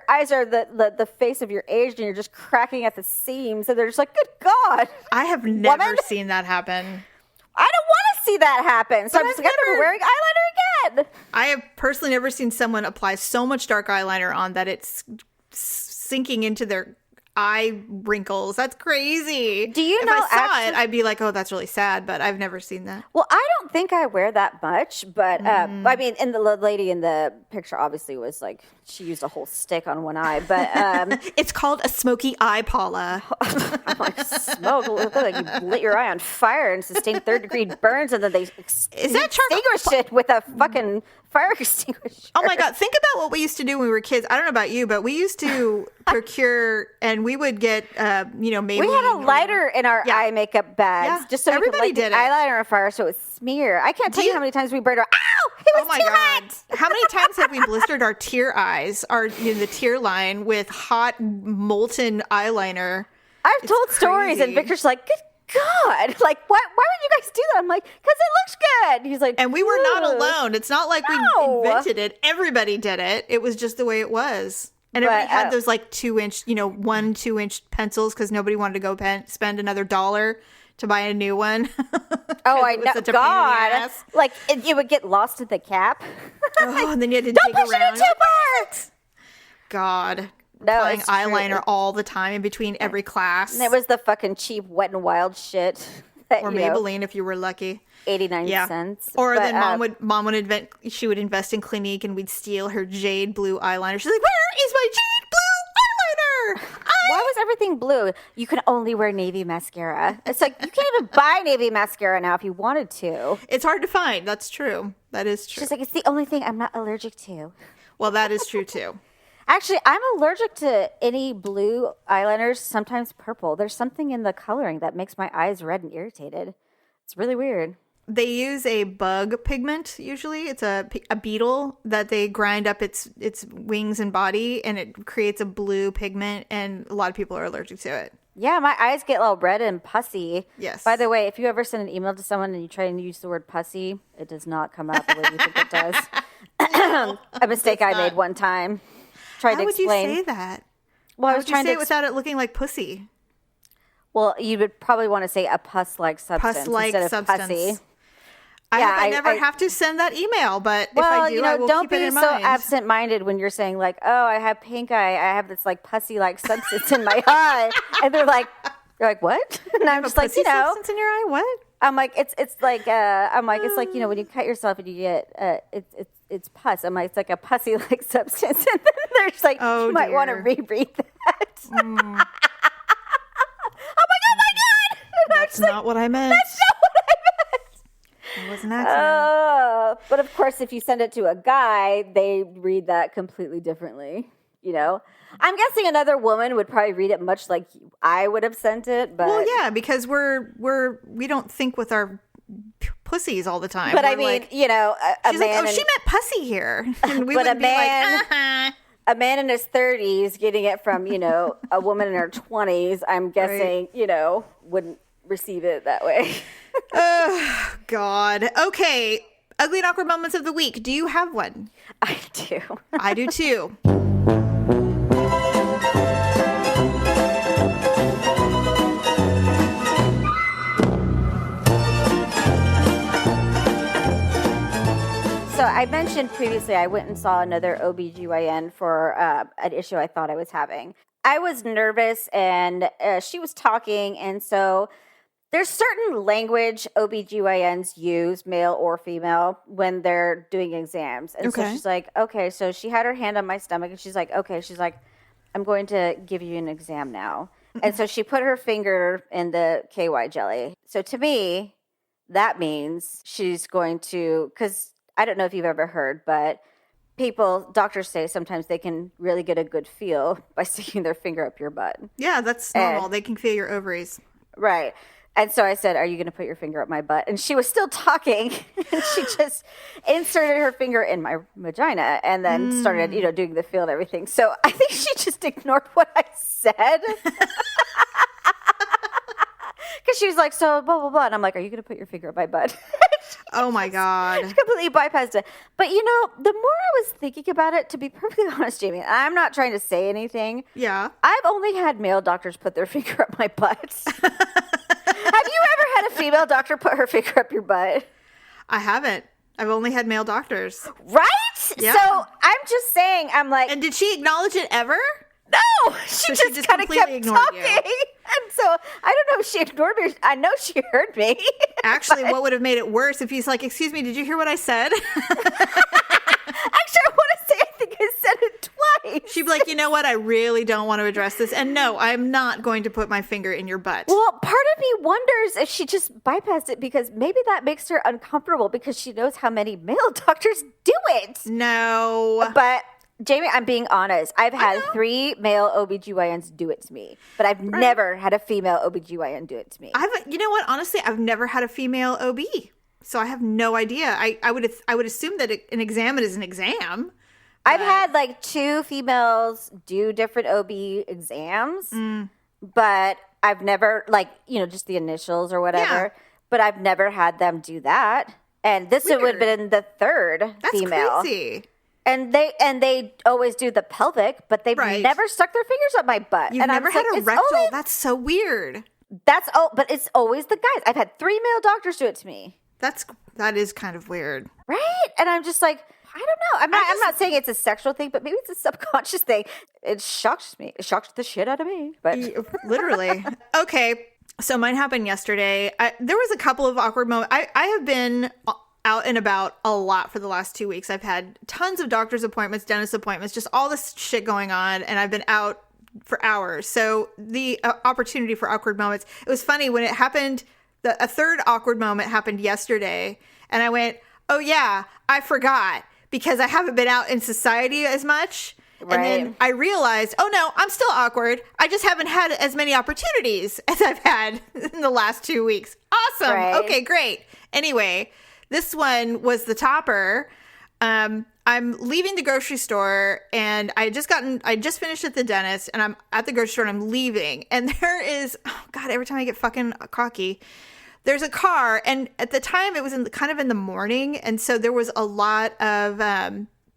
eyes are the face of your age, and you're just cracking at the seams, and they're just like, good God! I have never seen that happen. I don't want to see that happen, so I'm just never wearing eyeliner again. I have personally never seen someone apply so much dark eyeliner on that it's sinking into their eye wrinkles. That's crazy. Do you know? If I saw it, I'd be like, "Oh, that's really sad." But I've never seen that. Well, I don't think I wear that much, but I mean, and the lady in the picture obviously was like, she used a whole stick on one eye, but it's called a smoky eye, Paula. I'm like, smoke? Look like you lit your eye on fire and sustained third-degree burns, and then they extinguished it with a fucking fire extinguisher. Oh my God! Think about what we used to do when we were kids. I don't know about you, but we used to procure, and we would get, maybe we had a lighter in our eye makeup bags, just so everybody we could light the eyeliner on fire so it would smear. I can't tell you how many times we burned our. Ow! It was too hot. How many times have we blistered our tear eyes, the tear line, with hot molten eyeliner? I've told stories, and Victor's like, good God, like, why would you guys do that? I'm like, because it looks good. He's like, and we were not alone. It's not like we invented it. Everybody did it. It was just the way it was. And everybody had those like 2-inch, 2-inch pencils because nobody wanted to go spend another $1 to buy a new one. Oh, I know. God. Like, you would get lost in the cap. Oh, and then you had to dig around. Don't push it in 2 parts. God. No, applying eyeliner all the time in between every class. And it was the fucking cheap Wet n Wild shit. Or Maybelline if you were lucky. 89 cents. Or then mom would invest in Clinique, and we'd steal her jade blue eyeliner. She's like, where is my jade blue eyeliner? Why was everything blue? You can only wear navy mascara. It's like, you can't even buy navy mascara now if you wanted to. It's hard to find. That's true. That is true. She's like, it's the only thing I'm not allergic to. Well, that is true too. Actually, I'm allergic to any blue eyeliners, sometimes purple. There's something in the coloring that makes my eyes red and irritated. It's really weird. They use a bug pigment, usually. It's a beetle that they grind up its wings and body, and it creates a blue pigment, and a lot of people are allergic to it. Yeah, my eyes get all red and pussy. Yes. By the way, if you ever send an email to someone and you try and use the word pussy, it does not come out the way you think it does. A mistake I made one time. How would you say that? Well, I How was would you trying say to it without it looking like pussy? Well, you would probably want to say a pus-like substance Pus-like instead of substance. pussy. I hope I never have to send that email, but if I do, I will don't keep it be in so mind. absent-minded when you're saying like, "Oh, I have pink eye. I have this like pussy-like substance in my eye," and they're like, "What?" And I'm just like, substance in your eye? What? I'm like, it's like when you cut yourself and you get it's pus. I'm like, it's like a pussy-like substance, and then they're just like, you might want to reread that. I'm like, oh my god, that's not what I meant. That's not what I meant. It was an accident. But of course, if you send it to a guy, they read that completely differently. I'm guessing another woman would probably read it much like I would have sent it. But well, yeah, because we don't think with our pussies all the time. But we're I mean, like, she's like, oh, she meant pussy here, and we but would be like, a man in his 30s getting it from a woman in her 20s. I'm guessing wouldn't receive it that way. Oh God. Okay. Ugly and awkward moments of the week. Do you have one? I do. I do too. So I mentioned previously I went and saw another OBGYN for an issue I thought I was having. I was nervous and she was talking, and so there's certain language OBGYNs use, male or female, when they're doing exams. And so she's like, okay, so she had her hand on my stomach and she's like, okay, I'm going to give you an exam now. And so she put her finger in the KY jelly. So to me, that means she's going to, because I don't know if you've ever heard, but doctors say sometimes they can really get a good feel by sticking their finger up your butt. Yeah, that's normal. They can feel your ovaries. Right. And so I said, are you going to put your finger up my butt? And she was still talking. And she just inserted her finger in my vagina and then started, doing the feel and everything. So I think she just ignored what I said. Because she was like, so blah, blah, blah. And I'm like, are you going to put your finger up my butt? Oh, my God. She completely bypassed it. But, the more I was thinking about it, to be perfectly honest, Jamie, and I'm not trying to say anything. Yeah. I've only had male doctors put their finger up my butt. Have you ever had a female doctor put her finger up your butt? I haven't. I've only had male doctors. Right? Yeah. So I'm just saying, I'm like... And did she acknowledge it ever? No! She just kind of kept talking. You. And so I don't know if she ignored me. I know she heard me. Actually, what would have made it worse if he's like, excuse me, did you hear what I said? Actually, I want to say, I think I said it twice. She'd be like, you know what? I really don't want to address this. And no, I'm not going to put my finger in your butt. Well, part of me wonders if she just bypassed it because maybe that makes her uncomfortable because she knows how many male doctors do it. No. But, Jamie, I'm being honest. I've had 3 male OBGYNs do it to me, but I've never had a female OBGYN do it to me. You know what? Honestly, I've never had a female OB. So I have no idea. I would assume that an exam is an exam. I've had like 2 females do different OB exams, but I've never just the initials or whatever. Yeah. But I've never had them do that. And this would have been the 3rd female. That's crazy. And they always do the pelvic, but they've never stuck their fingers up my butt. You've never had a rectal? That's so weird. But it's always the guys. I've had 3 male doctors do it to me. That is kind of weird. Right? And I'm just like, I don't know. I'm not saying it's a sexual thing, but maybe it's a subconscious thing. It shocks me. It shocks the shit out of me. But literally. Okay. So mine happened yesterday. There was a couple of awkward moments. I have been out and about a lot for the last 2 weeks. I've had tons of doctor's appointments, dentist appointments, just all this shit going on. And I've been out for hours. So the opportunity for awkward moments, it was funny when it happened. A third awkward moment happened yesterday. And I went, oh yeah, I forgot because I haven't been out in society as much. Right. And then I realized, oh no, I'm still awkward. I just haven't had as many opportunities as I've had in the last 2 weeks. Awesome. Right. Okay, great. Anyway, this one was the topper. I'm leaving the grocery store and I just finished at the dentist and I'm at the grocery store and I'm leaving. And there is, oh God, every time I get fucking cocky, there's a car. And at the time it was kind of in the morning. And so there was a lot of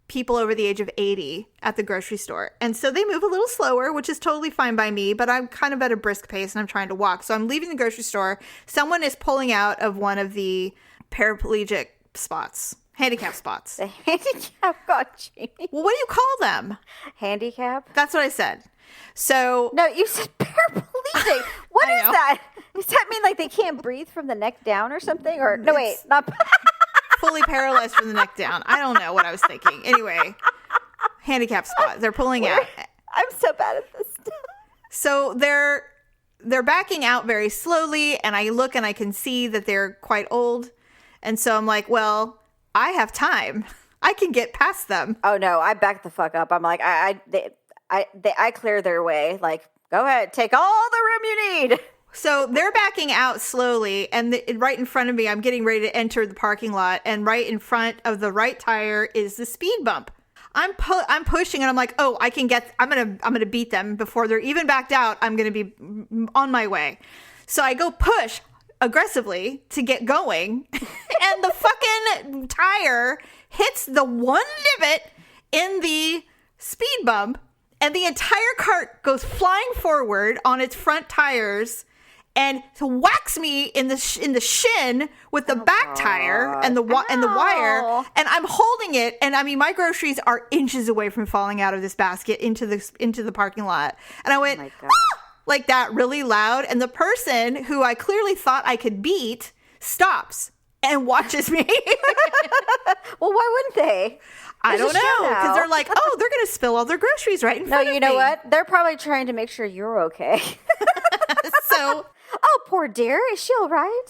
people over the age of 80 at the grocery store. And so they move a little slower, which is totally fine by me, but I'm kind of at a brisk pace and I'm trying to walk. So I'm leaving the grocery store. Someone is pulling out of one of the paraplegic spots, handicap spots. The handicap, God, Jamie. Well, what do you call them? Handicap? That's what I said. So no, you said paraplegic. What is that? Does that mean like they can't breathe from the neck down or something? Or no, wait, not fully paralyzed from the neck down. I don't know what I was thinking. Anyway, handicap spot. They're pulling out. I'm so bad at this stuff. So they're backing out very slowly, and I look and I can see that they're quite old. And so I'm like, well, I have time. I can get past them. Oh no, I back the fuck up. I'm like, I clear their way. Like, go ahead, take all the room you need. So they're backing out slowly, and right in front of me, I'm getting ready to enter the parking lot, and right in front of the right tire is the speed bump. I'm pushing, and I'm like, oh, I'm gonna beat them before they're even backed out. I'm gonna be on my way. So I go push aggressively to get going, and the fucking tire hits the one divot in the speed bump, and the entire cart goes flying forward on its front tires and whacks me in the shin with the back tire and the wire, and I'm holding it, and I mean my groceries are inches away from falling out of this basket into the parking lot, and I went like that really loud, and the person who I clearly thought I could beat stops and watches me. Well, why wouldn't they? I don't know, because they're like, oh, they're going to spill all their groceries right in front of me. No, you know what? They're probably trying to make sure you're okay. So, oh, poor dear. Is she all right?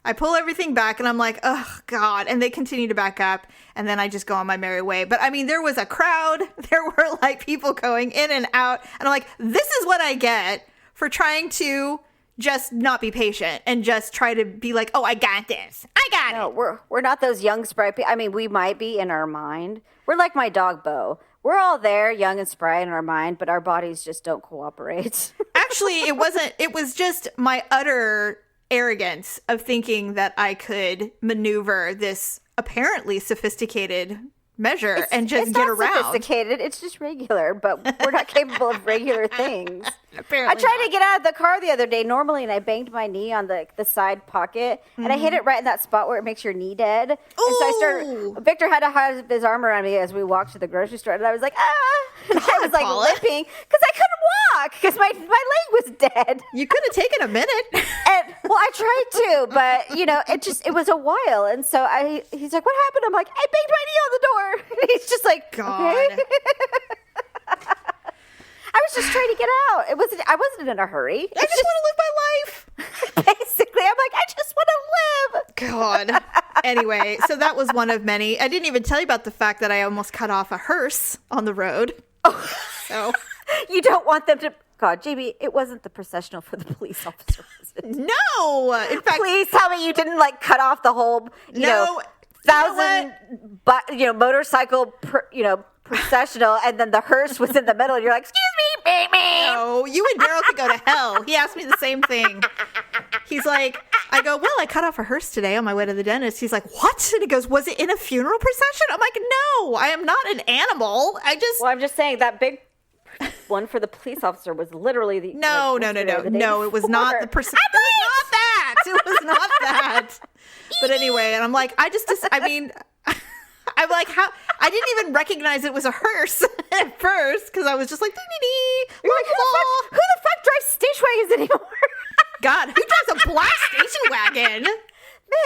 I pull everything back, and I'm like, oh, God. And they continue to back up, and then I just go on my merry way. But, I mean, there was a crowd. There were, like, people going in and out. And I'm like, this is what I get for trying to just not be patient and just try to be like, oh, I got this. I got it. We're not those young spry people. I mean, we might be in our mind. We're like my dog, Bo. We're all there, young and spry in our mind, but our bodies just don't cooperate. Actually, it was just my utter arrogance of thinking that I could maneuver this apparently sophisticated measure and just get around. It's not sophisticated. It's just regular, but we're not capable of regular things. Apparently I tried to get out of the car the other day normally, and I banged my knee on the side pocket, and I hit it right in that spot where it makes your knee dead. Ooh. And so Victor had to have his arm around me as we walked to the grocery store, and I was like, and I was like Paula. Limping because I couldn't walk because my leg was dead. You could have taken a minute. And well, I tried to, but you know, it was a while, and so he's like, what happened? I'm like, I banged my knee on the door. And he's just like, God. Okay. I was just trying to get out. I wasn't in a hurry. I just want to live my life. Basically, I'm like, I just want to live. God. Anyway, so that was one of many. I didn't even tell you about the fact that I almost cut off a hearse on the road. Oh. So you don't want them to. God, Jamie, it wasn't the processional for the police officer, was it? No. In fact, please tell me you didn't like cut off the whole, you know, 1,000, motorcycle, processional, and then the hearse was in the middle. And you're like, excuse me, baby. No, you and Daryl could go to hell. He asked me the same thing. He's like, I go, well, I cut off a hearse today on my way to the dentist. He's like, what? And he goes, was it in a funeral procession? I'm like, no, I am not an animal. Well, I'm just saying that big one for the police officer was literally the no, it was not the person. It was not that. It was not that. But anyway, and I'm like, I'm like, how? I didn't even recognize it was a hearse at first because I was just like, who the fuck drives station wagons anymore? God, who drives a black station wagon?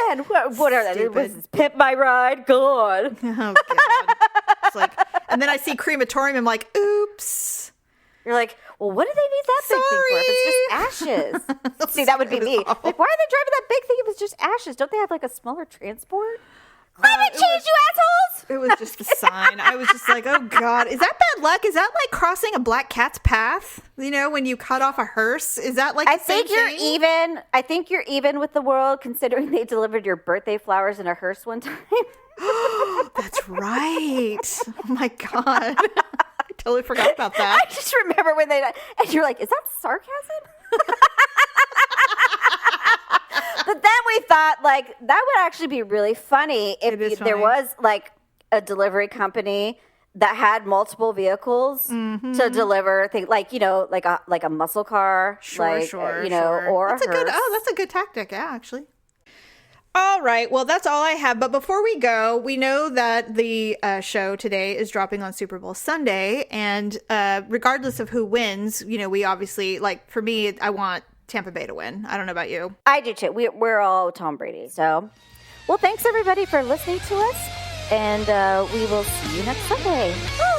Man, what are that? Was this Pimp My Ride? God. Oh, God. It's like, and then I see crematorium. I'm like, oops. You're like, well, what do they need that big thing for if it's just ashes? See, that would be me. Like, why are they driving that big thing if it's just ashes? Don't they have like a smaller transport? Climate change, you assholes! It was just a sign. I was just like, oh, God. Is that bad luck? Is that like crossing a black cat's path? You know, when you cut off a hearse? Is that like the same thing? Even. I think you're even with the world considering they delivered your birthday flowers in a hearse one time. That's right. Oh, my God. I totally forgot about that. I just remember when and you're like, is that sarcasm? But then we thought, like, that would actually be really funny if there was, like, a delivery company that had multiple vehicles to deliver things like, like a muscle car, or that's a good, that's a good tactic. Yeah, actually. All right. Well, that's all I have. But before we go, we know that the show today is dropping on Super Bowl Sunday. And regardless of who wins, we obviously, like, for me, I want Tampa Bay to win. I don't know about you. I do too. We're all Tom Brady. So, well, thanks everybody for listening to us. And we will see you next Sunday. Woo!